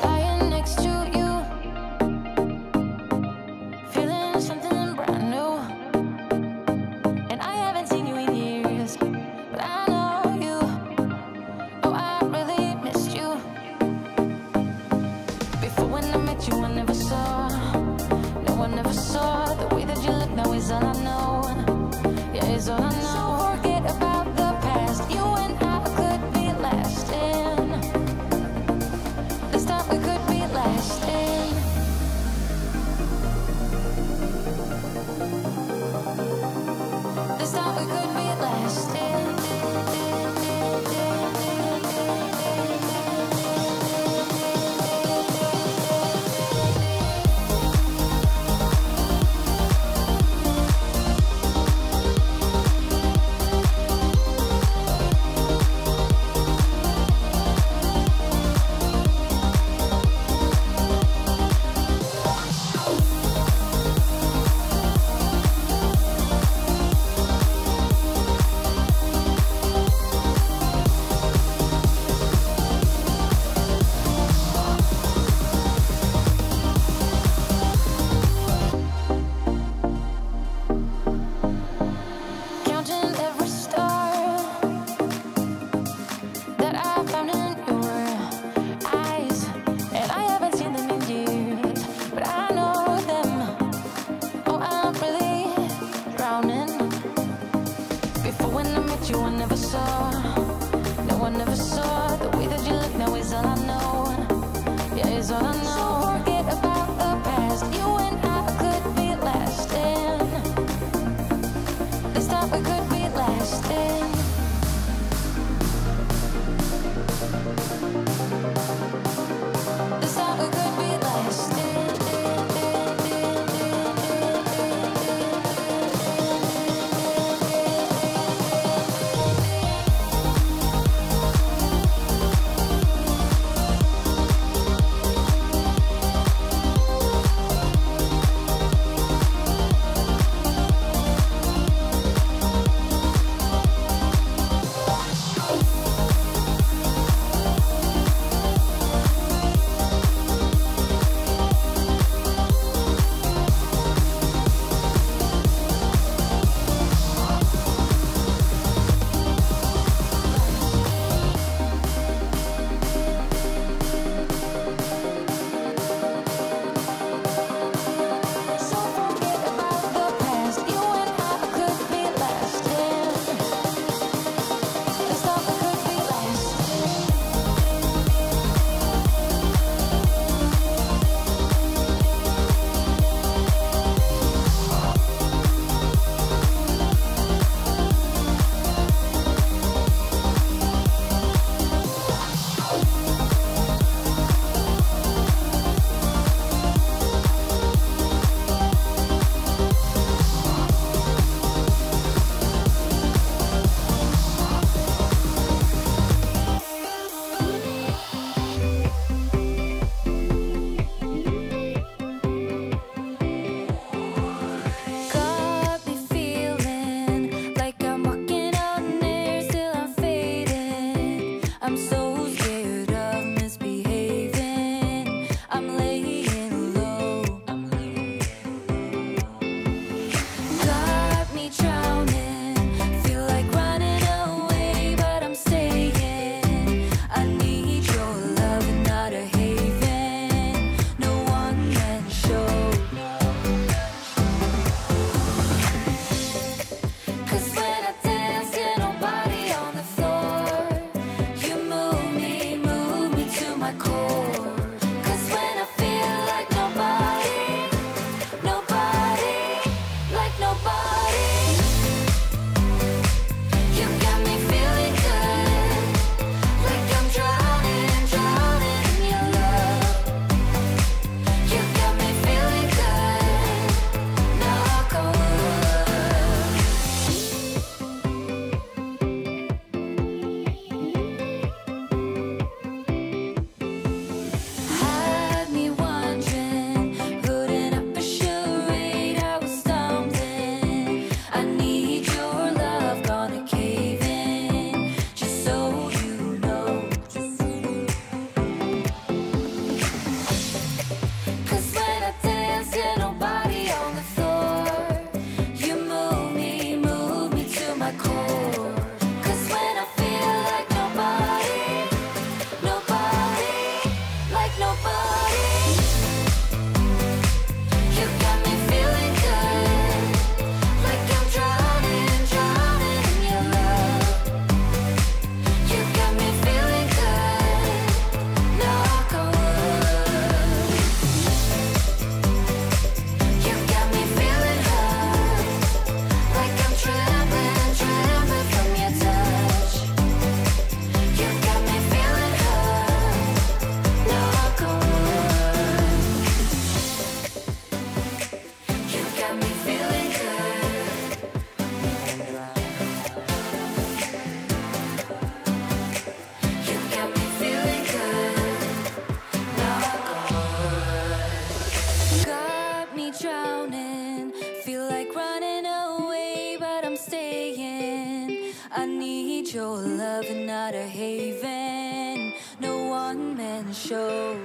Lying next to you, feeling something brand new. And I haven't seen you in years, but I know you. Oh, I really missed you. Before when I met you, I never saw. No one ever saw the way that you look now is all I know. Yeah, it's all I know. So forget about the past. You and I could be lasting. This time we could be lasting. This time we could be lasting. Counting every star that I found in your eyes, and I haven't seen them in years, but I know them. Oh, I'm really drowning. Before when I met you, I never saw. No one ever saw the way that you look now is all I know. Yeah, it's all I know. So forget about the past. You and I could be lasting. This time we could be lasting. This time we could be lasting. So forget about the past. You and I could be lasting. This time we could be lasting. Got me feeling like I'm walking on air till I'm fading. I'm so scared of misbehaving. I'm laying low. Got me drowning. Feel like running away, but I'm staying. I need your love and not a haven. No one man show. 'Cause when I dance, get nobody on the floor. You move me to my core. 'Cause when I feel like nobody, like nobody. You got me feeling good, like I'm drowning in your love. You got me feeling good, knock on wood. need your love and not a haven. No one man show.